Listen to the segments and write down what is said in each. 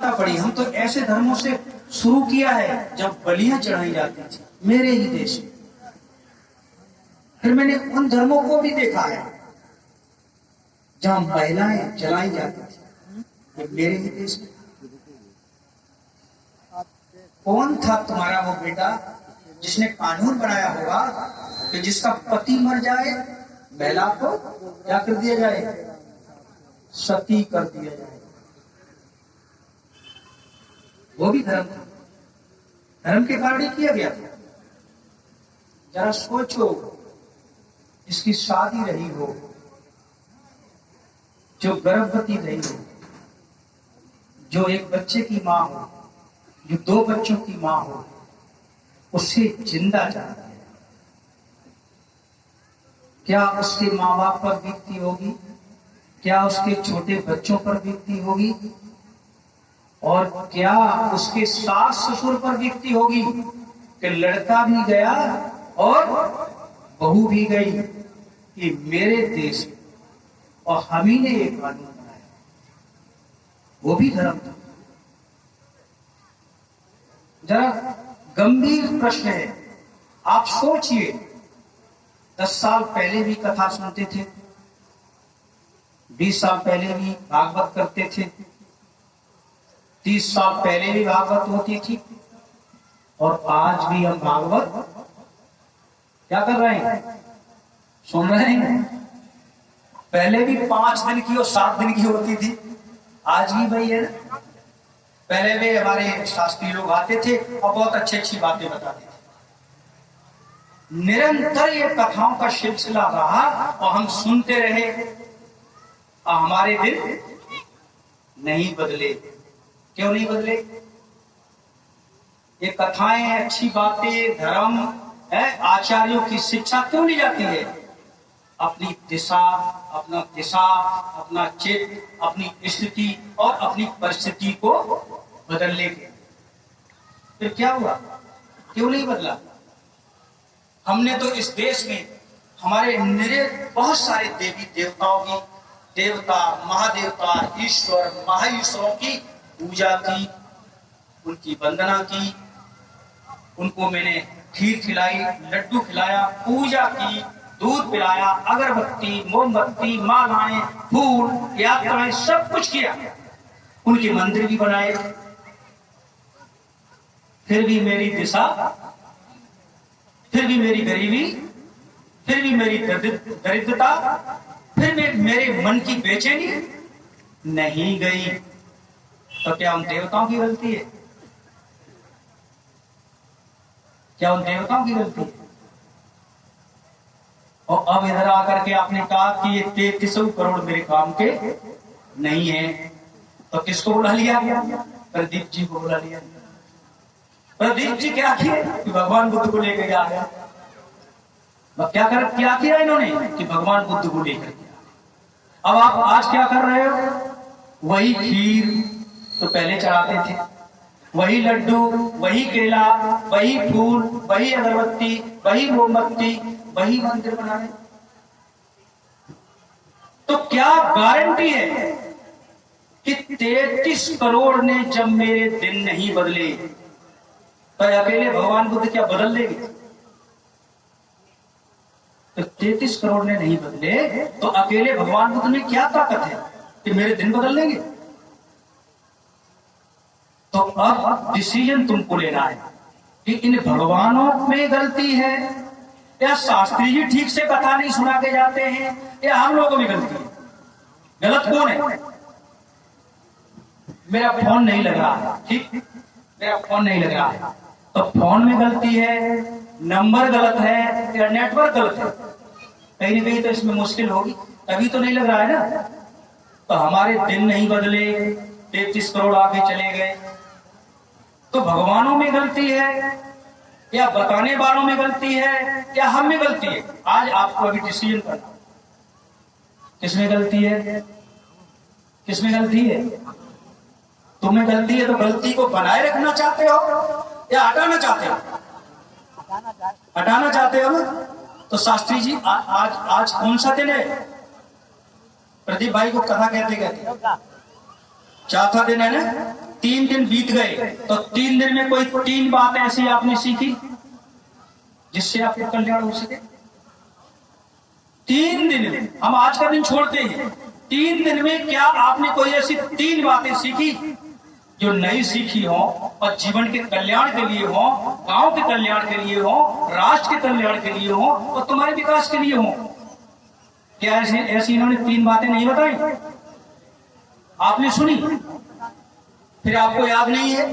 पड़ी। हम तो ऐसे धर्मों से शुरू किया है जब बलियां चढ़ाई जाती थी मेरे ही देश में। फिर मैंने उन धर्मों को भी देखा है जहां महिलाएं जलाई जाती थी, ये मेरे ही देश में। कौन था तुम्हारा वो बेटा जिसने कानून बनाया होगा कि जिसका पति मर जाए महिला को क्या कर दिया जाए, सती कर दिया जाए। वो भी धर्म था, धर्म के कारण ही किया गया था। जरा सोचो, इसकी शादी रही हो, जो गर्भवती रही हो, जो एक बच्चे की मां हो, जो 2 बच्चों की मां हो, उसे जिंदा जला दिया, क्या उसके माँ बाप पर बीतती होगी? क्या उसके छोटे बच्चों पर बीतती होगी? और क्या उसके सास ससुर पर बीतती होगी कि लड़का भी गया और बहू भी गई? ये मेरे देश और हम ही ने एक कानून बनाया, वो भी धर्म था। जरा गंभीर प्रश्न है, आप सोचिए, 10 साल पहले भी कथा सुनते थे, 20 साल पहले भी भागवत करते थे, 30 साल पहले भी भागवत होती थी, और आज भी हम भागवत क्या कर रहे हैं, सुन रहे हैं। पहले भी 5 दिन की और 7 दिन की होती थी, आज भी वही है ना। पहले भी हमारे शास्त्री लोग आते थे और बहुत अच्छी अच्छी बातें बताते थे। निरंतर ये कथाओं का सिलसिला रहा और हम सुनते रहे और हमारे दिल नहीं बदले। क्यों नहीं बदले? ये कथाएं, अच्छी बातें, धर्म है, आचार्यों की शिक्षा क्यों ली जाती है? अपनी दिशा, अपना चित्त, अपनी स्थिति और अपनी परिस्थिति को बदलने के। फिर क्या हुआ? क्यों नहीं बदला? हमने तो इस देश में हमारे बहुत सारे देवी देवताओं की, देवता, महादेवता, ईश्वर, महाईश्वरों की पूजा की, उनकी वंदना की, उनको मैंने खीर खिलाई, लड्डू खिलाया, पूजा की, दूध पिलाया, अगरबत्ती, मोमबत्ती, मालाएं, फूल, यात्राएं, सब कुछ किया, उनके मंदिर भी बनाए। फिर भी मेरी दिशा, फिर भी मेरी गरीबी, फिर भी मेरी दरिद्रता, फिर भी मेरे मन की बेचैनी नहीं गई। तो क्या उन देवताओं की गलती है? क्या उन देवताओं की गलती है? और अब इधर आकर के आपने कहा कि ये 33 करोड़ मेरे काम के नहीं है, तो किसको बुला लिया? प्रदीप जी को बुला लिया। प्रदीप जी क्या किए कि भगवान बुद्ध को लेकर आ गया। क्या किया इन्होंने कि भगवान बुद्ध को लेकर गया। अब आप आज क्या कर रहे हो? वही खीर तो पहले चढ़ाते थे, वही लड्डू, वही केला, वही फूल, वही अगरबत्ती, वही मोमबत्ती, वही मंदिर बना रहे। तो क्या गारंटी है कि 33 करोड़ ने जब मेरे दिन नहीं बदले तो अकेले भगवान बुद्ध क्या बदल देंगे? तो 33 करोड़ ने नहीं बदले तो अकेले भगवान बुद्ध में क्या ताकत है कि मेरे दिन बदल देंगे? तो अब डिसीजन तुमको लेना है कि इन भगवानों में गलती है, या शास्त्री जी ठीक से कथा नहीं सुना के जाते हैं, या हम लोगों में गलती है? गलत कौन है? मेरा फोन नहीं लग रहा है, ठीक, मेरा फोन नहीं लग रहा है, तो फोन में गलती है, नंबर गलत है, या नेटवर्क गलत है? कहीं ना कहीं तो इसमें मुश्किल होगी, तभी तो नहीं लग रहा है ना। तो हमारे दिन नहीं बदले, 33 करोड़ आगे चले गए, तो भगवानों में गलती है या बताने वालों में गलती है या हम में गलती है? आज आपको अभी डिसीजन करना, किसमें गलती है, किसमें गलती है? तुम्हें गलती है तो गलती को बनाए रखना चाहते हो या हटाना चाहते हो? हटाना चाहते हो ना? तो शास्त्री जी आज कौन सा दिन है? प्रदीप भाई को कथा कहते कहते चौथा दिन है ना? 3 दिन बीत गए तो 3 दिन में कोई 3 बातें ऐसी आपने सीखी जिससे आपका कल्याण हो सके। 3 दिन में, हम आज का दिन छोड़ते हैं, 3 दिन में क्या आपने कोई ऐसी 3 बातें सीखी जो नई सीखी हो और जीवन के कल्याण के लिए हो, गांव के कल्याण के लिए हो, राष्ट्र के कल्याण के लिए हो और तुम्हारे विकास के लिए हो? क्या ऐसी इन्होंने 3 बातें नहीं बताई? आपने सुनी फिर आपको याद नहीं है?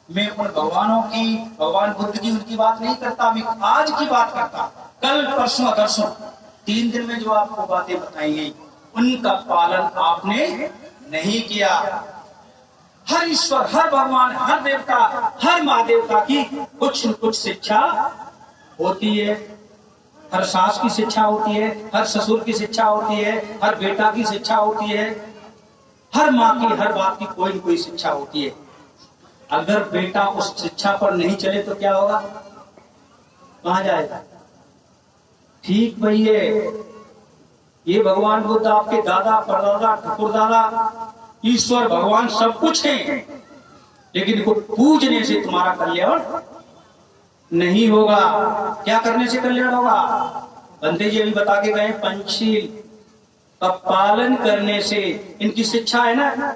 मैं उन भगवान बुद्ध की उनकी बात नहीं करता, मैं आज की बात करता। कल परसों दरसों 3 दिन में जो आपको बातें बताई गई उनका पालन आपने नहीं किया। हर ईश्वर, हर भगवान, हर देवता, हर महादेवता की कुछ न कुछ शिक्षा होती है। हर सास की शिक्षा होती है, हर ससुर की शिक्षा होती है, हर बेटा की शिक्षा होती है, हर माँ की, हर बाप की कोई न कोई शिक्षा होती है। अगर बेटा उस शिक्षा पर नहीं चले तो क्या होगा? कहां जाएगा? ठीक भैया, ये भगवान बुद्ध आपके दादा, परदादा, ठकुरदादा, ईश्वर भगवान सब कुछ है, लेकिन इनको पूजने से तुम्हारा कल्याण नहीं होगा। क्या करने से कल्याण होगा? बंदे जी अभी बता के गए, पंचशील का पालन करने से। इनकी शिक्षा है ना,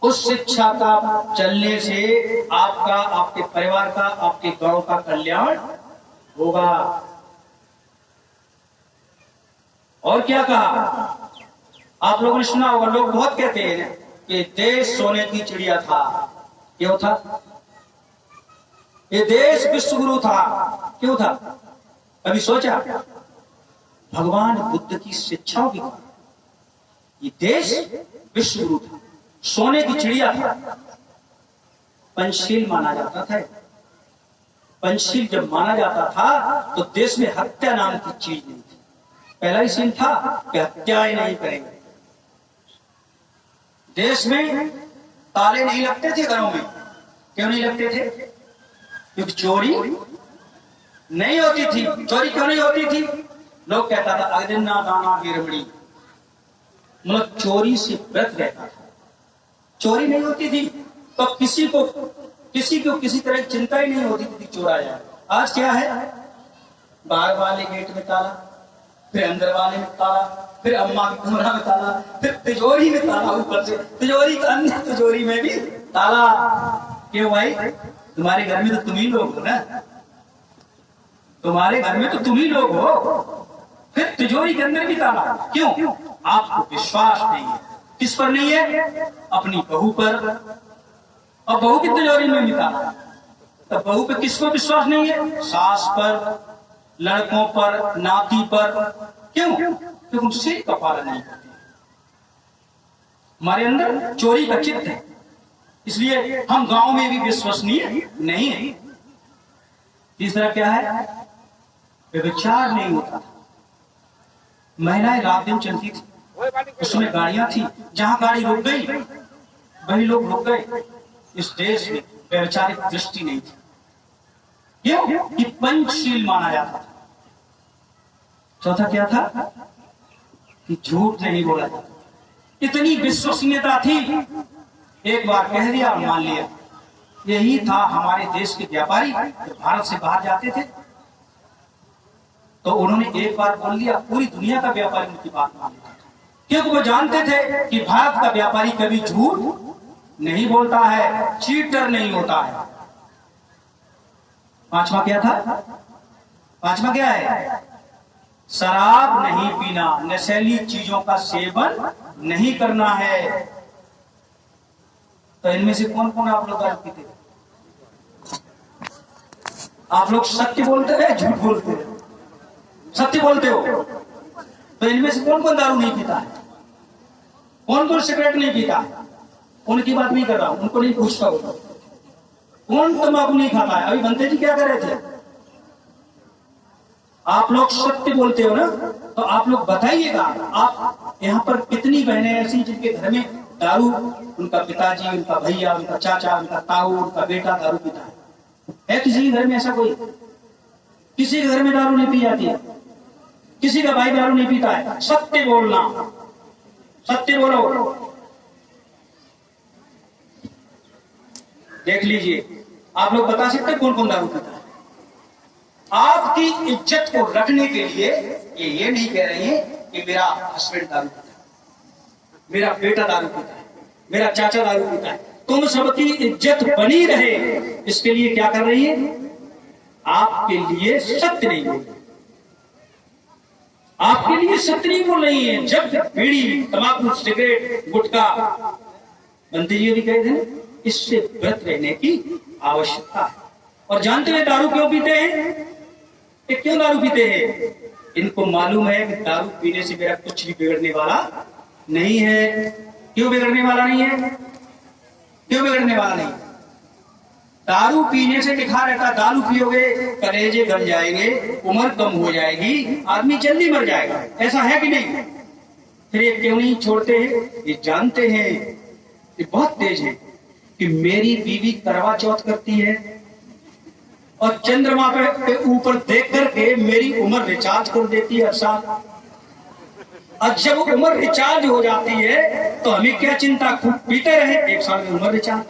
उस शिक्षा का चलने से आपका, आपके परिवार का, आपके गांव का कल्याण होगा। और क्या कहा? आप लोगों ने सुना होगा, लोग बहुत कहते हैं कि देश सोने की चिड़िया था। क्यों था? ये देश विश्वगुरु था। क्यों था? कभी सोचा? भगवान बुद्ध की शिक्षाओं की कारण ये देश विश्वगुरु था, सोने की चिड़िया था, पंचशील माना जाता था। पंचशील जब माना जाता था तो देश में हत्या नाम की चीज नहीं थी। पहला ही सीन था कि हत्याएं नहीं करेंगे। देश में ताले नहीं लगते थे घरों में। क्यों नहीं लगते थे? क्योंकि चोरी नहीं होती थी। चोरी क्यों नहीं होती थी? लोग कहता था अग्निना दाना गिरमणी, मतलब चोरी से व्रत रहता था। चोरी नहीं होती थी तो किसी को किसी तरह की चिंता ही नहीं होती थी चोरा जाए। आज क्या है? बाहर वाले गेट में ताला, फिर अंदर वाले में ताला, फिर अम्मा की कमरा में ताला, फिर तिजोरी में ताला, ऊपर से तिजोरी का अन्य तिजोरी में भी ताला। क्यों भाई? तुम्हारे घर में तो तुम ही लोग हो ना, तुम्हारे घर में तो तुम ही लोग हो, फिर तिजोरी के अंदर भी ताला। क्यों? आपको विश्वास नहीं है। किस पर नहीं है? अपनी बहू पर। और बहू की तिजोरी में भी ताला। तो बहू पे किसको विश्वास नहीं है? सास पर, लड़कों पर, नाती पर। क्यों? क्योंकि उनसे कपाला नहीं करते। हमारे अंदर चोरी का चित्त है, इसलिए हम गांव में भी विश्वसनीय नहीं है। तीसरा क्या है? व्यभिचार नहीं होता। महिलाएं रात दिन चलती थी, उसमें गाड़ियां थी, जहां गाड़ी रुक गई वही लोग रुक गए। इस देश में व्यभिचारिक दृष्टि नहीं थी। क्यों? कि पंचशील माना जाता था। चौथा क्या था? कि झूठ नहीं बोला जाता। इतनी विश्वसनीयता थी, एक बार कह दिया और मान लिया। यही था हमारे देश के व्यापारी जो भारत से बाहर जाते थे तो उन्होंने एक बार बोल लिया, पूरी दुनिया का व्यापारी उनकी बात मान लेता था। क्योंकि वो जानते थे कि भारत का व्यापारी कभी झूठ नहीं बोलता है, चीटर नहीं होता है। पांचवा क्या था? पांचवा क्या है? शराब नहीं पीना, नशीली चीजों का सेवन नहीं करना है। तो इनमें से कौन कौन आप लोग दारू पीते? आप लोग सत्य बोलते हैं, झूठ बोलते हैं? सत्य बोलते हो तो इनमें से कौन कौन दारू नहीं पीता है? कौन कौन सिगरेट नहीं पीता? उनकी बात नहीं कर रहा हूं, उनको नहीं पूछता हूं। कौन तंबाकू नहीं खाता है? अभी बनते जी क्या कर रहे थे? आप लोग सत्य बोलते हो ना, तो आप लोग बताइएगा, आप यहाँ पर कितनी बहनें ऐसी जिनके घर में दारू, उनका पिताजी, उनका भैया, उनका चाचा, उनका ताऊ, उनका बेटा दारू पीता है किसी के घर में ऐसा? कोई किसी के घर में दारू नहीं पी जाती है? किसी का भाई दारू नहीं पीता है? सत्य बोलना, सत्य बोलो। देख लीजिए, आप लोग बता सकते हैं कौन कौन दारू पीता है? आपकी इज्जत को रखने के लिए ये नहीं कह रही है कि मेरा हस्बैंड दारू पीता है, मेरा बेटा दारू पीता है, मेरा चाचा दारू पीता है। तुम सबकी इज्जत बनी रहे, इसके लिए क्या कर रही है? आपके लिए सत्य नहीं बोल रही, आपके लिए सत्य नहीं बोल रही है। जब बीड़ी, तंबाकू, सिगरेट, गुटखा, बंदी जी भी कहे थे, इससे व्रत रहने की आवश्यकता है। और जानते हैं दारू क्यों पीते हैं? ये क्यों दारू पीते हैं? इनको मालूम है कि दारू पीने से मेरा कुछ भी बिगड़ने वाला नहीं है। क्यों बिगड़ने वाला नहीं है? क्यों बिगड़ने वाला नहीं? दारू पीने से लिखा रहता, दारू पियोगे कलेजे गल जाएंगे, उम्र कम हो जाएगी, आदमी जल्दी मर जाएगा। ऐसा है कि नहीं? फिर ये क्यों नहीं छोड़ते हैं? ये जानते हैं, ये बहुत तेज है कि मेरी बीवी करवा चौथ करती है और चंद्रमा पे ऊपर देख करके मेरी उम्र रिचार्ज कर देती है हर साल। और जब उम्र रिचार्ज हो जाती है तो हमें क्या चिंता, खूब पीते रहे, 1 साल में उम्र रिचार्ज।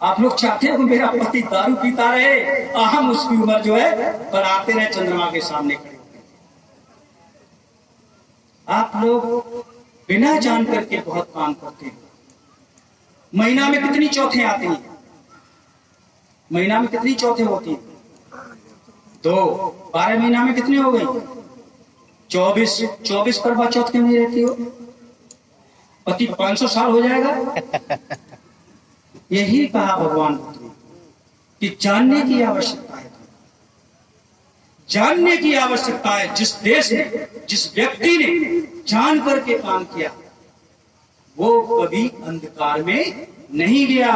आप लोग चाहते हो कि मेरा पति दारू पीता रहे और हम उसकी उम्र जो है बढ़ाते रहे चंद्रमा के सामने खड़े होकर। आप लोग बिना जान करके बहुत काम करते हैं। महीना में कितनी चौथें आती हैं? महीना में कितनी चौथें होती हैं? 2। 12 महीना में कितनी हो गई? 24 करवा चौथ क्यों नहीं रहती हो? पति 500 साल हो जाएगा। यही कहा भगवान बुद्ध ने कि जानने की आवश्यकता है, जानने की आवश्यकता है। जिस देश ने, जिस व्यक्ति ने जान करके काम किया वो कभी अंधकार में नहीं गया।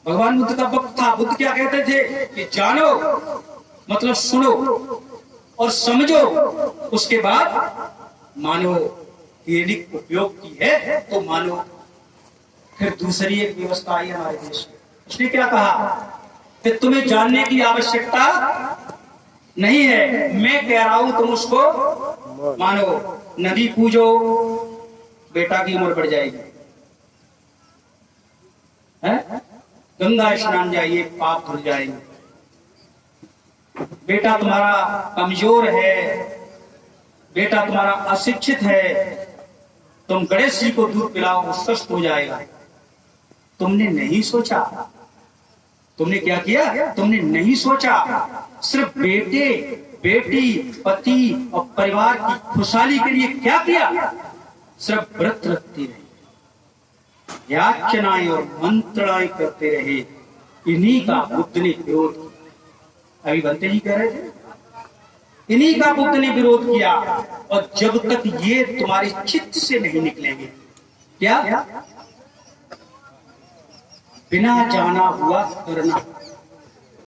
भगवान बुद्ध का वक्त था। बुद्ध क्या कहते थे कि जानो मतलब सुनो और समझो, उसके बाद मानो। वैदिक उपयोग की है तो मानो। फिर दूसरी एक व्यवस्था आई हमारे देश में, उसने क्या कहा कि तुम्हें जानने की आवश्यकता नहीं है, मैं कह रहा हूं तुम उसको मानो। नदी पूजो, बेटा की उम्र बढ़ जाएगी, है? गंगा स्नान जाइए, पाप धुल जाएंगे। बेटा तुम्हारा कमजोर है, बेटा तुम्हारा अशिक्षित है, तुम गणेश जी को दूध पिलाओ, वो स्वस्थ हो जाएगा। तुमने नहीं सोचा। तुमने क्या किया? तुमने नहीं सोचा। सिर्फ बेटे, बेटी, पति और परिवार की खुशहाली के लिए क्या किया? सिर्फ व्रत रखती रही, याचनाएं और मंत्रणाएं करते रहे। इन्हीं का बुद्ध ने विरोध किया। अभी बनते ही कह रहे थे, इन्हीं का बुद्ध ने विरोध किया। और जब तक ये तुम्हारे चित्त से नहीं निकलेंगे, क्या? बिना जाना हुआ करना।